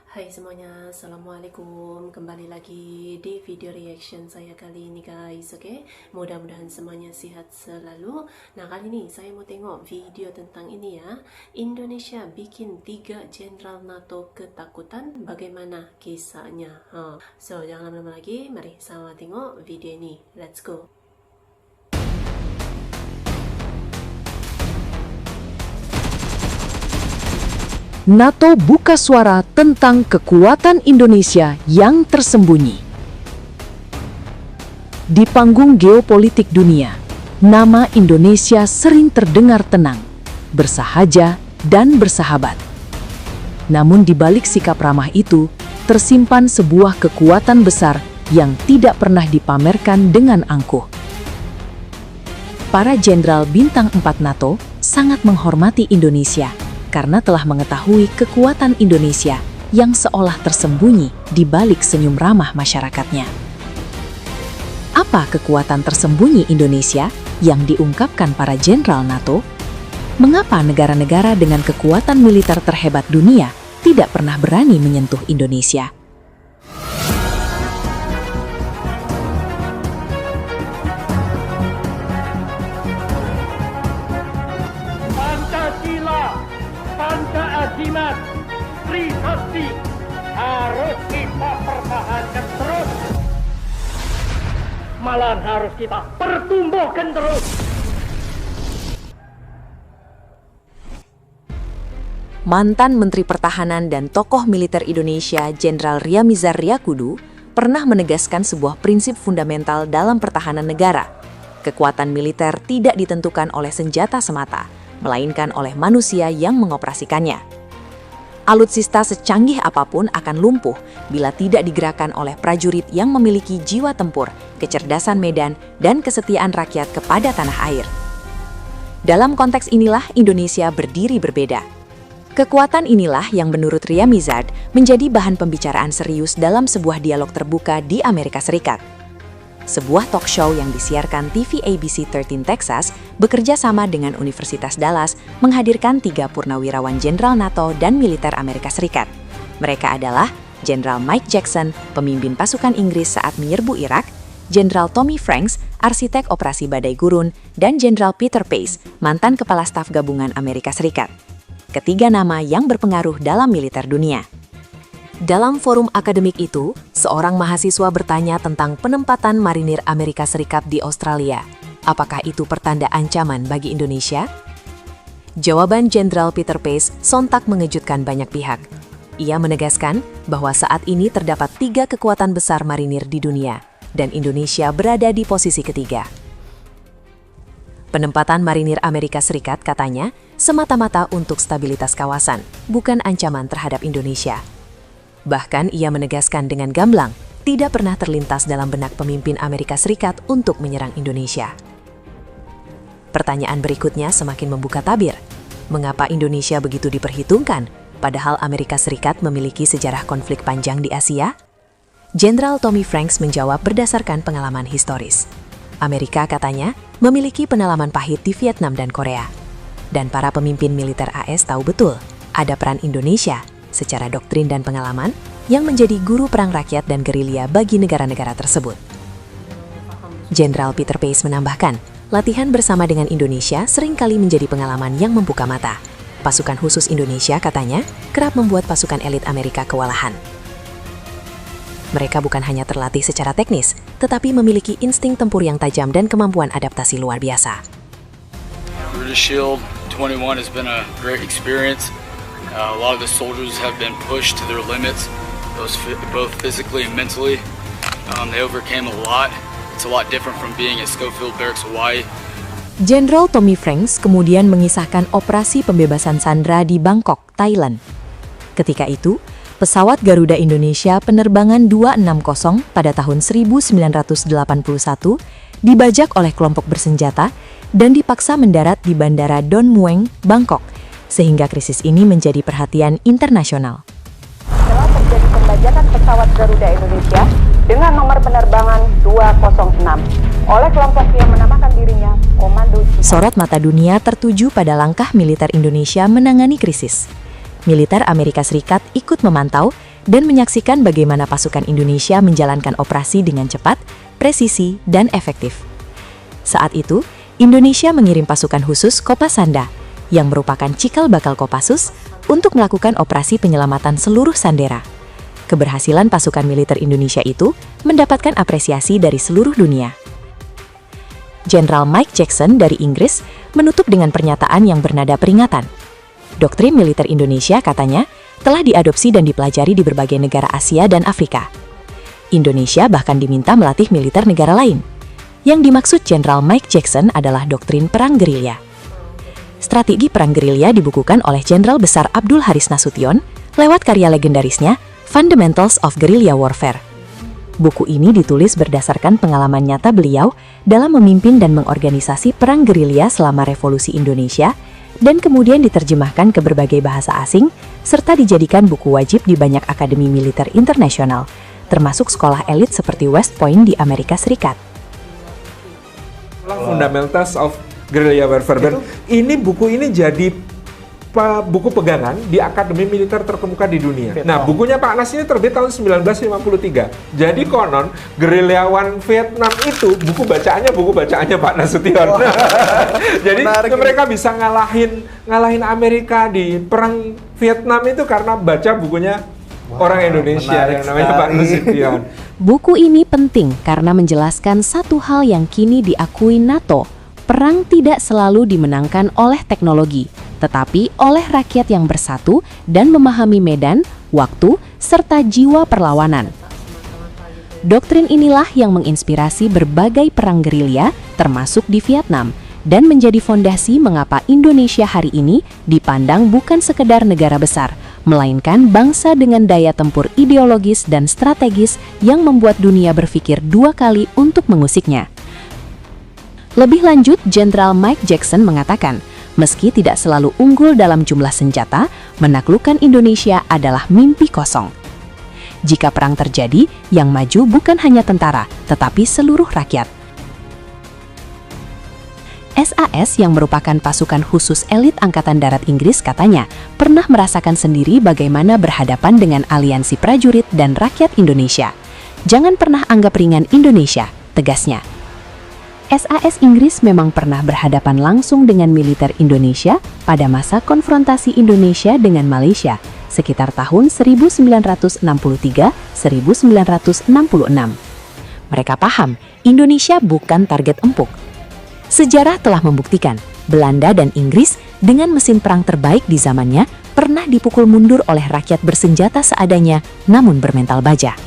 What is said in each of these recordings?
Hai semuanya, Assalamualaikum. Kembali lagi di video reaction saya kali ini guys. Oke, mudah-mudahan semuanya sehat selalu. Nah, kali ini saya mau tengok video tentang ini ya. Indonesia bikin 3 jenderal NATO ketakutan. Bagaimana kisahnya? So, jangan lama-lama lagi. Mari sama tengok video ini. Let's go. NATO buka suara tentang kekuatan Indonesia yang tersembunyi. Di panggung geopolitik dunia, nama Indonesia sering terdengar tenang, bersahaja, dan bersahabat. Namun di balik sikap ramah itu, tersimpan sebuah kekuatan besar yang tidak pernah dipamerkan dengan angkuh. Para jenderal bintang 4 NATO sangat menghormati Indonesia karena telah mengetahui kekuatan Indonesia yang seolah tersembunyi di balik senyum ramah masyarakatnya. Apa kekuatan tersembunyi Indonesia yang diungkapkan para jenderal NATO? Mengapa negara-negara dengan kekuatan militer terhebat dunia tidak pernah berani menyentuh Indonesia? Azimat, Trisakti harus kita pertahankan terus, malah harus kita pertumbuhkan terus. Mantan Menteri Pertahanan dan tokoh militer Indonesia Jenderal Ryamizar Riyakudu pernah menegaskan sebuah prinsip fundamental dalam pertahanan negara. Kekuatan militer tidak ditentukan oleh senjata semata, melainkan oleh manusia yang mengoperasikannya. Alutsista secanggih apapun akan lumpuh bila tidak digerakkan oleh prajurit yang memiliki jiwa tempur, kecerdasan medan, dan kesetiaan rakyat kepada tanah air. Dalam konteks inilah Indonesia berdiri berbeda. Kekuatan inilah yang menurut Ryamizard menjadi bahan pembicaraan serius dalam sebuah dialog terbuka di Amerika Serikat. Sebuah talk show yang disiarkan TV ABC 13 Texas bekerja sama dengan Universitas Dallas menghadirkan 3 purnawirawan jenderal NATO dan militer Amerika Serikat. Mereka adalah Jenderal Mike Jackson, pemimpin pasukan Inggris saat menyerbu Irak, Jenderal Tommy Franks, arsitek operasi Badai Gurun, dan Jenderal Peter Pace, mantan kepala staf gabungan Amerika Serikat. Ketiga nama yang berpengaruh dalam militer dunia. Dalam forum akademik itu, seorang mahasiswa bertanya tentang penempatan marinir Amerika Serikat di Australia. Apakah itu pertanda ancaman bagi Indonesia? Jawaban Jenderal Peter Pace sontak mengejutkan banyak pihak. Ia menegaskan bahwa saat ini terdapat 3 kekuatan besar marinir di dunia, dan Indonesia berada di posisi ketiga. Penempatan marinir Amerika Serikat, katanya, semata-mata untuk stabilitas kawasan, bukan ancaman terhadap Indonesia. Bahkan ia menegaskan dengan gamblang, tidak pernah terlintas dalam benak pemimpin Amerika Serikat untuk menyerang Indonesia. Pertanyaan berikutnya semakin membuka tabir. Mengapa Indonesia begitu diperhitungkan, padahal Amerika Serikat memiliki sejarah konflik panjang di Asia? Jenderal Tommy Franks menjawab berdasarkan pengalaman historis. Amerika, katanya, memiliki pengalaman pahit di Vietnam dan Korea. Dan para pemimpin militer AS tahu betul, ada peran Indonesia secara doktrin dan pengalaman yang menjadi guru perang rakyat dan gerilya bagi negara-negara tersebut. Jenderal Peter Pace menambahkan, latihan bersama dengan Indonesia seringkali menjadi pengalaman yang membuka mata. Pasukan khusus Indonesia, katanya, kerap membuat pasukan elit Amerika kewalahan. Mereka bukan hanya terlatih secara teknis, tetapi memiliki insting tempur yang tajam dan kemampuan adaptasi luar biasa. British Shield 21 has been a great experience. A lot of the soldiers have been pushed to their limits, both physically and mentally. They overcame a lot. It's a lot different from being at Schofield Barracks, Hawaii. Jenderal Tommy Franks kemudian mengisahkan operasi pembebasan sandera di Bangkok, Thailand. Ketika itu, pesawat Garuda Indonesia penerbangan 260 pada tahun 1981 dibajak oleh kelompok bersenjata dan dipaksa mendarat di Bandara Don Mueang, Bangkok, sehingga krisis ini menjadi perhatian internasional. Telah terjadi pembajakan pesawat Garuda Indonesia dengan nomor penerbangan 206 oleh kelompok yang menamakan dirinya Komando Jihad. Sorot mata dunia tertuju pada langkah militer Indonesia menangani krisis. militer Amerika Serikat ikut memantau dan menyaksikan bagaimana pasukan Indonesia menjalankan operasi dengan cepat, presisi, dan efektif. Saat itu, Indonesia mengirim pasukan khusus Kopasanda, yang merupakan cikal bakal Kopassus, untuk melakukan operasi penyelamatan seluruh sandera. Keberhasilan pasukan militer Indonesia itu mendapatkan apresiasi dari seluruh dunia. Jenderal Mike Jackson dari Inggris menutup dengan pernyataan yang bernada peringatan. Doktrin militer Indonesia, katanya, telah diadopsi dan dipelajari di berbagai negara Asia dan Afrika. Indonesia bahkan diminta melatih militer negara lain. Yang dimaksud Jenderal Mike Jackson adalah doktrin perang gerilya. Strategi perang gerilya dibukukan oleh Jenderal Besar Abdul Haris Nasution lewat karya legendarisnya Fundamentals of Guerrilla Warfare. Buku ini ditulis berdasarkan pengalaman nyata beliau dalam memimpin dan mengorganisasi perang gerilya selama Revolusi Indonesia, dan kemudian diterjemahkan ke berbagai bahasa asing, serta dijadikan buku wajib di banyak akademi militer internasional, termasuk sekolah elit seperti West Point di Amerika Serikat. Fundamentals of Guerrilla Warfare. Dan ini buku ini jadi buku pegangan di akademi militer terkemuka di dunia. Nah, bukunya Pak Nas ini terbit tahun 1953. Jadi konon gerilyawan Vietnam itu buku bacaannya Pak Nasution. Jadi mereka bisa ngalahin Amerika di perang Vietnam itu karena baca bukunya orang Indonesia yang namanya Pak Nasution. Buku ini penting karena menjelaskan satu hal yang kini diakui NATO. Perang tidak selalu dimenangkan oleh teknologi, tetapi oleh rakyat yang bersatu dan memahami medan, waktu, serta jiwa perlawanan. Doktrin inilah yang menginspirasi berbagai perang gerilya, termasuk di Vietnam, dan menjadi fondasi mengapa Indonesia hari ini dipandang bukan sekedar negara besar, melainkan bangsa dengan daya tempur ideologis dan strategis yang membuat dunia berpikir dua kali untuk mengusiknya. Lebih lanjut, Jenderal Mike Jackson mengatakan, meski tidak selalu unggul dalam jumlah senjata, menaklukkan Indonesia adalah mimpi kosong. Jika perang terjadi, yang maju bukan hanya tentara, tetapi seluruh rakyat. SAS yang merupakan pasukan khusus elit Angkatan Darat Inggris, katanya, pernah merasakan sendiri bagaimana berhadapan dengan aliansi prajurit dan rakyat Indonesia. Jangan pernah anggap ringan Indonesia, tegasnya. SAS Inggris memang pernah berhadapan langsung dengan militer Indonesia pada masa konfrontasi Indonesia dengan Malaysia sekitar tahun 1963-1966. Mereka paham, Indonesia bukan target empuk. Sejarah telah membuktikan, Belanda dan Inggris dengan mesin perang terbaik di zamannya pernah dipukul mundur oleh rakyat bersenjata seadanya namun bermental baja.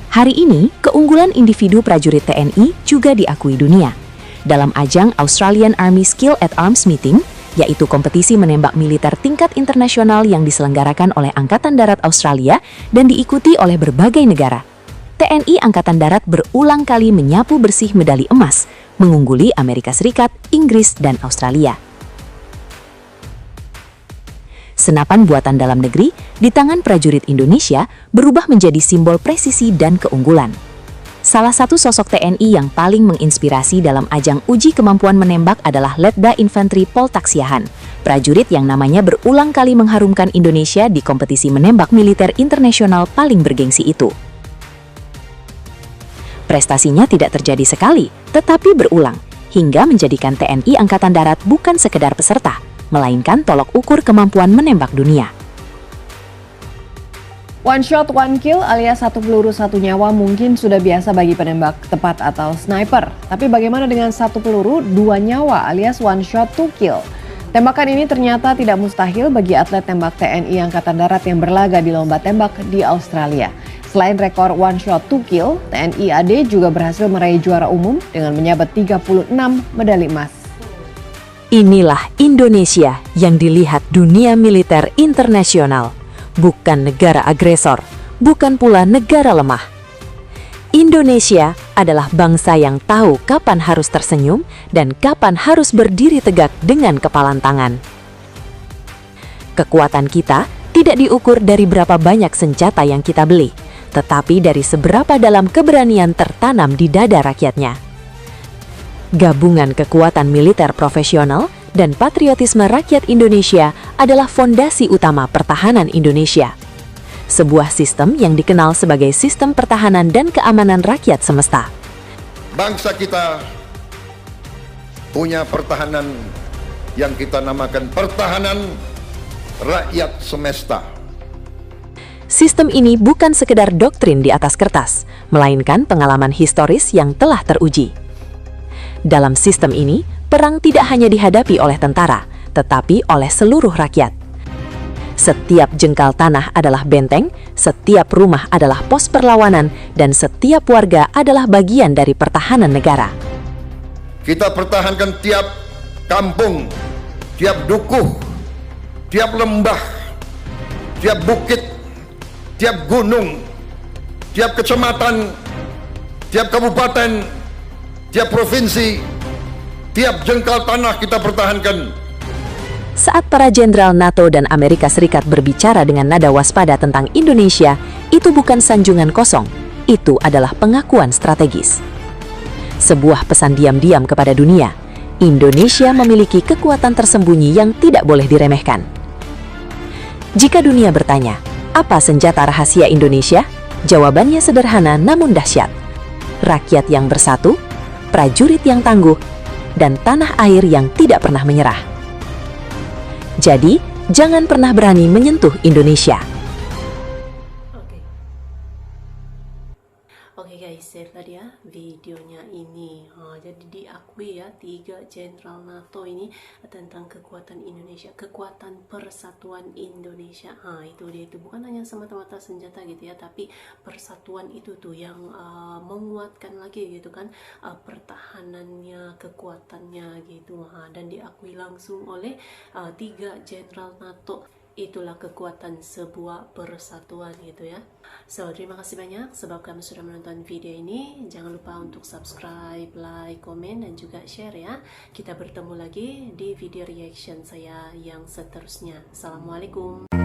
Hari ini, keunggulan individu prajurit TNI juga diakui dunia. Dalam ajang Australian Army Skill at Arms Meeting, yaitu kompetisi menembak militer tingkat internasional yang diselenggarakan oleh Angkatan Darat Australia dan diikuti oleh berbagai negara, TNI Angkatan Darat berulang kali menyapu bersih medali emas, mengungguli Amerika Serikat, Inggris, dan Australia. Senapan buatan dalam negeri di tangan prajurit Indonesia berubah menjadi simbol presisi dan keunggulan. Salah satu sosok TNI yang paling menginspirasi dalam ajang uji kemampuan menembak adalah Letda Infantri Pol Taksiahan, prajurit yang namanya berulang kali mengharumkan Indonesia di kompetisi menembak militer internasional paling bergengsi itu. Prestasinya tidak terjadi sekali, tetapi berulang, hingga menjadikan TNI Angkatan Darat bukan sekedar peserta, melainkan tolok ukur kemampuan menembak dunia. One shot, one kill alias satu peluru satu nyawa mungkin sudah biasa bagi penembak tepat atau sniper. Tapi bagaimana dengan satu peluru dua nyawa alias one shot, two kill? Tembakan ini ternyata tidak mustahil bagi atlet tembak TNI Angkatan Darat yang berlaga di lomba tembak di Australia. Selain rekor one shot, two kill, TNI AD juga berhasil meraih juara umum dengan menyabet 36 medali emas. Inilah Indonesia yang dilihat dunia militer internasional, bukan negara agresor, bukan pula negara lemah. Indonesia adalah bangsa yang tahu kapan harus tersenyum dan kapan harus berdiri tegak dengan kepalan tangan. Kekuatan kita tidak diukur dari berapa banyak senjata yang kita beli, tetapi dari seberapa dalam keberanian tertanam di dada rakyatnya. Gabungan kekuatan militer profesional dan patriotisme rakyat Indonesia adalah fondasi utama pertahanan Indonesia. Sebuah sistem yang dikenal sebagai sistem pertahanan dan keamanan rakyat semesta. Bangsa kita punya pertahanan yang kita namakan pertahanan rakyat semesta. Sistem ini bukan sekedar doktrin di atas kertas, melainkan pengalaman historis yang telah teruji. Dalam sistem ini, perang tidak hanya dihadapi oleh tentara, tetapi oleh seluruh rakyat. Setiap jengkal tanah adalah benteng, setiap rumah adalah pos perlawanan, dan setiap warga adalah bagian dari pertahanan negara. Kita pertahankan tiap kampung, tiap dukuh, tiap lembah, tiap bukit, tiap gunung, tiap kecamatan, tiap kabupaten, tiap provinsi, tiap jengkal tanah kita pertahankan. Saat para jenderal NATO dan Amerika Serikat berbicara dengan nada waspada tentang Indonesia, itu bukan sanjungan kosong, itu adalah pengakuan strategis. Sebuah pesan diam-diam kepada dunia, Indonesia memiliki kekuatan tersembunyi yang tidak boleh diremehkan. Jika dunia bertanya, apa senjata rahasia Indonesia? Jawabannya sederhana namun dahsyat. Rakyat yang bersatu, prajurit yang tangguh, dan tanah air yang tidak pernah menyerah. Jadi, jangan pernah berani menyentuh Indonesia. Oke guys, share tadi ya videonya ini. Jadi diakui ya 3 jenderal NATO ini tentang kekuatan Indonesia, kekuatan persatuan Indonesia. Itu dia, itu bukan hanya semata-mata senjata gitu ya, tapi persatuan itu tuh yang menguatkan lagi gitu kan, pertahanannya, kekuatannya gitu. Dan diakui langsung oleh 3 jenderal NATO. Itulah kekuatan sebuah persatuan gitu ya. So, terima kasih banyak sebab kamu sudah menonton video ini. Jangan lupa untuk subscribe, like, komen, dan juga share ya. Kita bertemu lagi di video reaction saya yang seterusnya. Assalamualaikum.